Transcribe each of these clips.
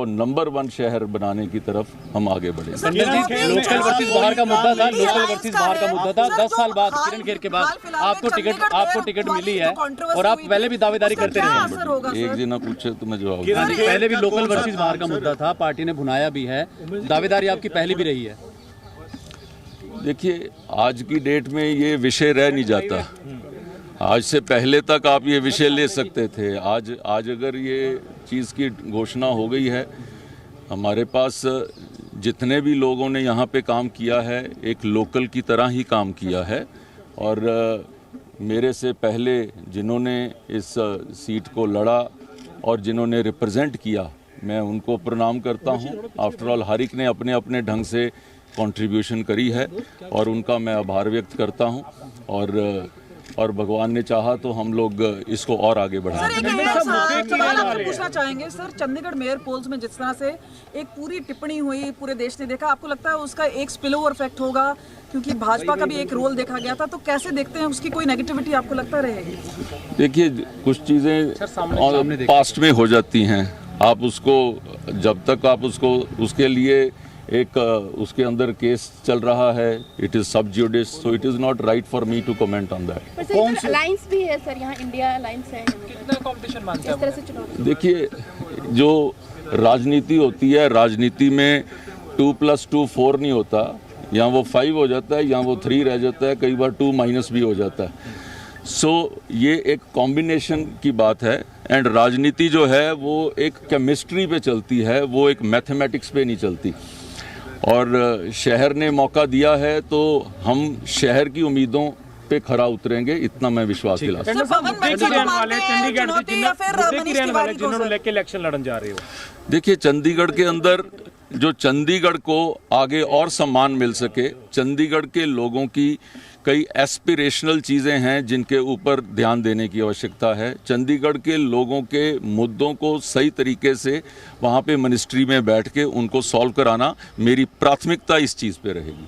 और नंबर 1 शहर बनाने की तरफ हम आगे बढ़े। लोकल वर्सेस बाहर का मुद्दा था, लोकल वर्सेस बाहर का मुद्दा था। 10 साल बाद किरण खेर के बाद आपको टिकट मिली है और आप पहले भी दावेदारी करते रहे। एक जना पूछे तो मैं जवाब। पहले भी लोकल वर्सेस बाहर का मुद्दा था, पार्टी ने भुनाया भी है, दावेदारी आपकी पहले भी रही है। देखिए, आज की डेट में ये विषय रह नहीं जाता। आज से पहले तक आप ये विषय ले सकते थे। आज अगर ये चीज़ की घोषणा हो गई है, हमारे पास जितने भी लोगों ने यहाँ पे काम किया है एक लोकल की तरह ही काम किया है और मेरे से पहले जिन्होंने इस सीट को लड़ा और जिन्होंने रिप्रेजेंट किया, मैं उनको प्रणाम करता हूँ। आफ्टर ऑल हर एक ने अपने अपने ढंग से कंट्रीब्यूशन करी है और उनका मैं आभार व्यक्त करता हूँ और भगवान ने चाहा तो हम लोग इसको और आगे बढ़ाएंगे। सर, एक सवाल आपसे पूछना चाहेंगे सर, चंडीगढ़ मेयर पोल्स में जिस तरह से एक पूरी टिप्पणी हुई, पूरे देश ने देखा, आपको लगता है उसका एक स्पिल ओवर इफेक्ट होगा क्योंकि भाजपा का भी एक रोल देखा गया था, तो कैसे देखते हैं उसकी कोई नेगेटिविटी आपको लगता रहेगी? देखिए, कुछ चीज़ें पास्ट में हो जाती हैं, आप उसको जब तक आप उसको उसके लिए एक उसके अंदर केस चल रहा है, it is sub judice, so it is not right for me to comment on that. कौन सी अलायंस भी है सर, यहाँ इंडिया अलायंस है, कितना कंपटीशन मानते हैं इस तरह से चुनाव? देखिए, जो राजनीति होती है, राजनीति में 2+2 4 नहीं होता, यहाँ वो 5 हो जाता है, यहाँ वो 3 रह जाता है, कई बार 2- भी हो जाता है। सो ये एक कॉम्बिनेशन की बात है एंड राजनीति जो है वो एक केमिस्ट्री पे चलती है, वो एक मैथमेटिक्स पे नहीं चलती। और शहर ने मौका दिया है तो हम शहर की उम्मीदों पे खरा उतरेंगे, इतना मैं विश्वास दिलाता हूं। देखिए, चंडीगढ़ के अंदर जो चंडीगढ़ को आगे और सम्मान मिल सके, चंडीगढ़ के लोगों की कई एस्पिरेशनल चीज़ें हैं जिनके ऊपर ध्यान देने की आवश्यकता है। चंडीगढ़ के लोगों के मुद्दों को सही तरीके से वहाँ पे मिनिस्ट्री में बैठ के उनको सॉल्व कराना मेरी प्राथमिकता इस चीज़ पे रहेगी।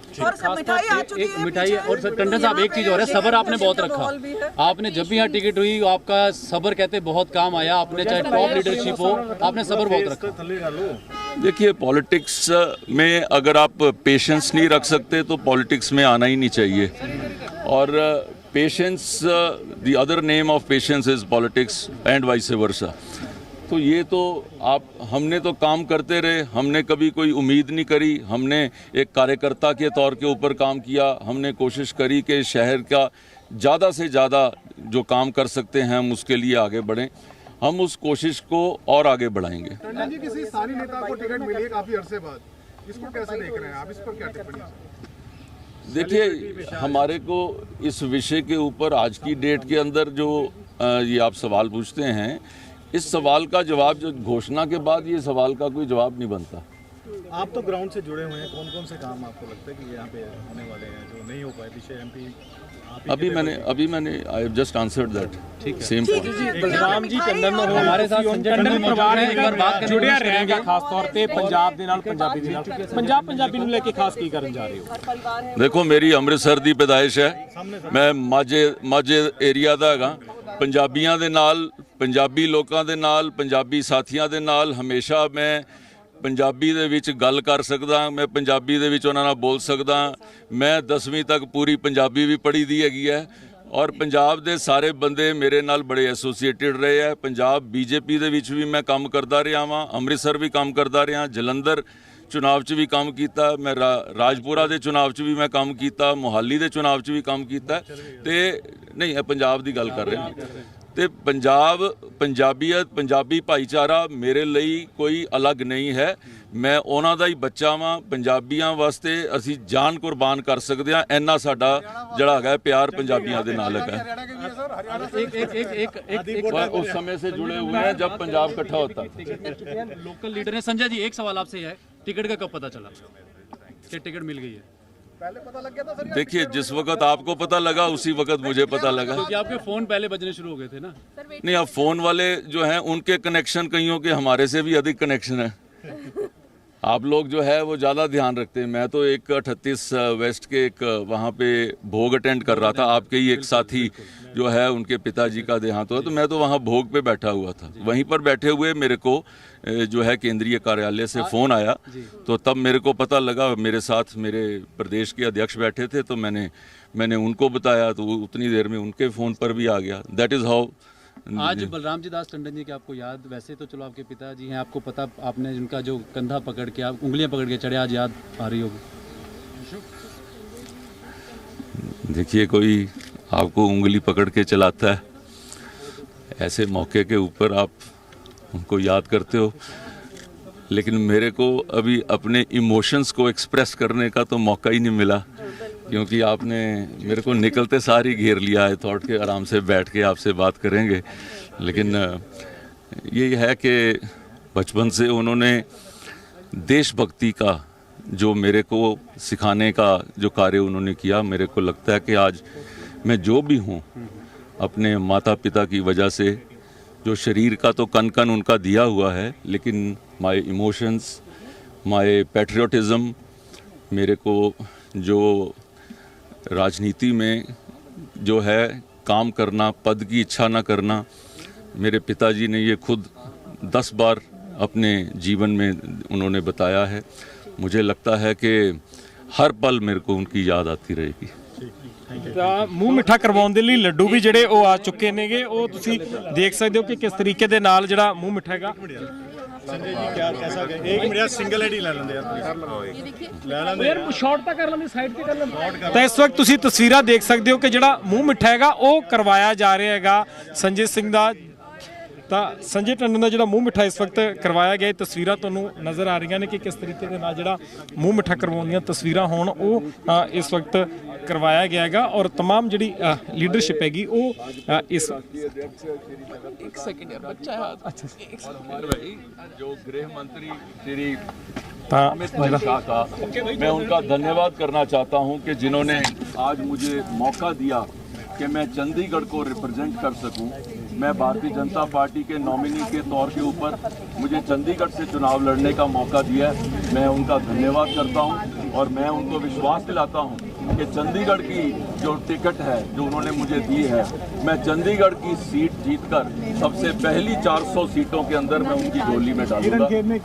एक मिठाई और टंडन साहब, एक चीज़ और है, सब्र आपने बहुत रखा। आपने जब भी यहाँ टिकट हुई आपका सब्र कहते बहुत काम आया, आपने चाहे टॉप लीडरशिप हो, आपने सब्र बहुत रखा। देखिए, पॉलिटिक्स में अगर आप पेशेंस नहीं रख सकते तो पॉलिटिक्स में आना ही नहीं चाहिए। और patience, the other name of patience is politics and vice versa. तो ये तो हमने तो काम करते रहे, हमने कभी कोई उम्मीद नहीं करी, हमने एक कार्यकर्ता के तौर के ऊपर काम किया, हमने कोशिश करी कि शहर का ज़्यादा से ज़्यादा जो काम कर सकते हैं हम उसके लिए आगे बढ़ें। हम उस कोशिश को और आगे बढ़ाएंगे। टंडन जी, किसी स्थानीय नेता को टिकट मिली है काफी अरसे बाद, इसको कैसे देख रहे हैं आप, इस पर क्या टिप्पणी? देखिए, हमारे को इस विषय के ऊपर आज की डेट के अंदर जो ये आप सवाल पूछते हैं, इस सवाल का जवाब जो घोषणा के बाद ये सवाल का कोई जवाब नहीं बनता। आप तो ग्राउंड से जुड़े हुए हैं, कौन कौन से काम आपको लगता है कि यहाँ पे होने वाले हैं जो नहीं हो पाए? पीछे एमपी अभी मैंने I have just answered that. ठीक है, सेम पॉइंट। बलराम जी टंडन हमारे साथ टंडन परिवार है, एक बार बात जुड़िया रहेंगे खास तौर पे पंजाब ਦੇ ਨਾਲ ਪੰਜਾਬੀ ਦੇ ਨਾਲ ਪੰਜਾਬੀ ਨੂੰ ਲੈ ਕੇ ਖਾਸ ਕੀ ਕਰਨ ਜਾ ਰਹੇ ਹੋ? देखो, मेरी अमृतसर ਦੀ पैदाइश है, मैं ਮਾਝੇ ਏਰੀਆ ਦਾ ਹੈਗਾ। ਪੰਜਾਬੀਆਂ ਦੇ ਨਾਲ, ਪੰਜਾਬੀ ਲੋਕਾਂ ਦੇ ਨਾਲ, ਪੰਜਾਬੀ ਸਾਥੀਆਂ ਦੇ ਨਾਲ ਹਮੇਸ਼ਾ मैं पंजाबी दे विच गल कर सकदा, मैं पंजाबी दे विच उन्हां नाल बोल सकदा। मैं 10वीं तक पूरी पंजाबी भी पढ़ी दी हैगी है और पंजाब दे सारे बंदे मेरे नाल बड़े एसोसीएटेड रहे है। पंजाब बीजेपी दे विच भी मैं काम करदा रहा वां, अमृतसर भी काम करदा रहा, जलंधर चुनाव च भी काम किया, मैं राजपुरा के चुनाव च भी मैं काम किया, मोहाली के चुनाव च भी काम किया। तो नहीं, पंजाब की गल कर रहे हैं। तो पंजाब, पंजाबीयत, पंजाबी भाईचारा मेरे लिए कोई अलग नहीं है। मैं उन्हां दा ही बच्चा वां। पंजाबियां वास्ते असी जान कुर्बान कर सकते हैं, इन्ना साडा जिहड़ा है प्यार पंजाबियां दे नाल है। उस समय से जुड़े हुए हैं जब पंजाब इकट्ठा होता। लोकल लीडर ने संजय जी, एक सवाल आपसे है, टिकट का कब पता चला कि टिकट मिल गई है? पहले पता लग गया था सर? देखिए, जिस वक्त आपको पता लगा उसी वक्त मुझे पता लगा, क्योंकि आपके फोन पहले बजने शुरू हो गए थे ना। नहीं, अब फोन वाले जो हैं उनके कनेक्शन कईयों के हमारे से भी अधिक कनेक्शन है। आप लोग जो है वो ज़्यादा ध्यान रखते हैं। मैं तो एक 38 वेस्ट के एक वहाँ पे भोग अटेंड कर रहा था। आपके ही एक साथी जो है उनके पिताजी का देहांत हुआ, तो मैं तो वहाँ भोग पे बैठा हुआ था। वहीं पर बैठे हुए मेरे को जो है केंद्रीय कार्यालय से फ़ोन आया, तो तब मेरे को पता लगा। मेरे साथ मेरे प्रदेश के अध्यक्ष बैठे थे, तो मैंने उनको बताया, तो उतनी देर में उनके फ़ोन पर भी आ गया। That is how. आज बलराम जी दास टंडन जी की आपको याद, वैसे तो चलो आपके पिताजी हैं, आपको पता, आपने उनका जो कंधा पकड़ के, आप उंगलियां पकड़ के चढ़े, आज याद आ रही होगी। देखिए, कोई आपको उंगली पकड़ के चलाता है, ऐसे मौके के ऊपर आप उनको याद करते हो, लेकिन मेरे को अभी अपने इमोशंस को एक्सप्रेस करने का तो मौका ही नहीं मिला, क्योंकि आपने मेरे को निकलते सार ही घेर लिया है। थॉट के आराम से बैठ के आपसे बात करेंगे, लेकिन ये है कि बचपन से उन्होंने देशभक्ति का जो मेरे को सिखाने का जो कार्य उन्होंने किया, मेरे को लगता है कि आज मैं जो भी हूँ अपने माता पिता की वजह से। जो शरीर का तो कन कन उनका दिया हुआ है, लेकिन माय इमोशंस, माय पैट्रियोटिज़म, मेरे को जो राजनीति में जो है काम करना, पद की इच्छा ना करना, मेरे पिताजी ने ये खुद 10 बार अपने जीवन में उन्होंने बताया है। मुझे लगता है कि हर पल मेरे को उनकी याद आती रहेगी। ਤਾਂ ਮੂੰਹ ਮਿੱਠਾ ਕਰਵਾਉਣ ਦੇ ਲਈ ਲੱਡੂ ਵੀ ਜਿਹੜੇ ਉਹ ਆ ਚੁੱਕੇ ਨੇਗੇ, ਉਹ ਤੁਸੀਂ ਦੇਖ ਸਕਦੇ ਹੋ ਕਿ ਕਿਸ ਤਰੀਕੇ ਦੇ ਨਾਲ ਜਿਹੜਾ ਮੂੰਹ ਮਿੱਠਾ ਹੈਗਾ। संजय जी क्या कैसा एक मिनट सिंगल हेड ही ले लेंगे यार, ले लेंगे ਯਾਰ ਸ਼ਾਰਟ ਤਾਂ ਕਰ ਲੈਂਦੇ, ਸਾਈਡ ਤੇ ਕਰ ਲੈਂਦੇ। ਤਾਂ ਇਸ ਵਕਤ ਤੁਸੀਂ ਤਸਵੀਰਾਂ ਦੇਖ ਸਕਦੇ ਹੋ ਕਿ ਜਿਹੜਾ ਮੂੰਹ ਮਿੱਠਾ ਹੈਗਾ ਉਹ ਕਰਵਾਇਆ ਜਾ ਰਿਹਾ ਹੈਗਾ ਸੰਜੇ ਸਿੰਘ ਦਾ। ਤਾਂ ਸੰਜੇ ਟੰਡਨ ਦਾ ਜਿਹੜਾ ਮੂੰਹ ਮਿੱਠਾ ਇਸ ਵਕਤ ਕਰਵਾਇਆ ਗਿਆ, ਇਹ ਤਸਵੀਰਾਂ ਤੁਹਾਨੂੰ ਨਜ਼ਰ ਆ ਰਹੀਆਂ ਨੇ ਕਿ ਕਿਸ ਤਰੀਕੇ ਦੇ ਨਾਲ ਜਿਹੜਾ ਮੂੰਹ ਮਿੱਠਾ ਕਰਵਾਉਣ ਦੀਆਂ ਤਸਵੀਰਾਂ ਹੋਣ ਉਹ ਇਸ ਵਕਤ ਕਰਵਾਇਆ ਗਿਆ ਹੈਗਾ। ਔਰ तमाम ਜਿਹੜੀ ਲੀਡਰਸ਼ਿਪ ਹੈਗੀ ਉਹ ਇਸ एक सेकंड यार, बच्चा है। अच्छा, जो गृह मंत्री श्री ਤਾਂ अमित भाई शाह का मैं उनका धन्यवाद करना चाहता हूं कि जिन्होंने आज मुझे मौका दिया कि मैं चंडीगढ़ को रिप्रेजेंट कर सकूं। मैं भारतीय जनता पार्टी के नॉमिनी के तौर के ऊपर मुझे चंडीगढ़ से चुनाव लड़ने का मौका दिया है। मैं उनका धन्यवाद करता हूं और मैं उनको विश्वास दिलाता हूं कि चंडीगढ़ की जो टिकट है जो उन्होंने मुझे दी है, मैं चंडीगढ़ की सीट जीतकर सबसे पहली 400 सीटों के अंदर मैं उनकी झोली में डालूंगा।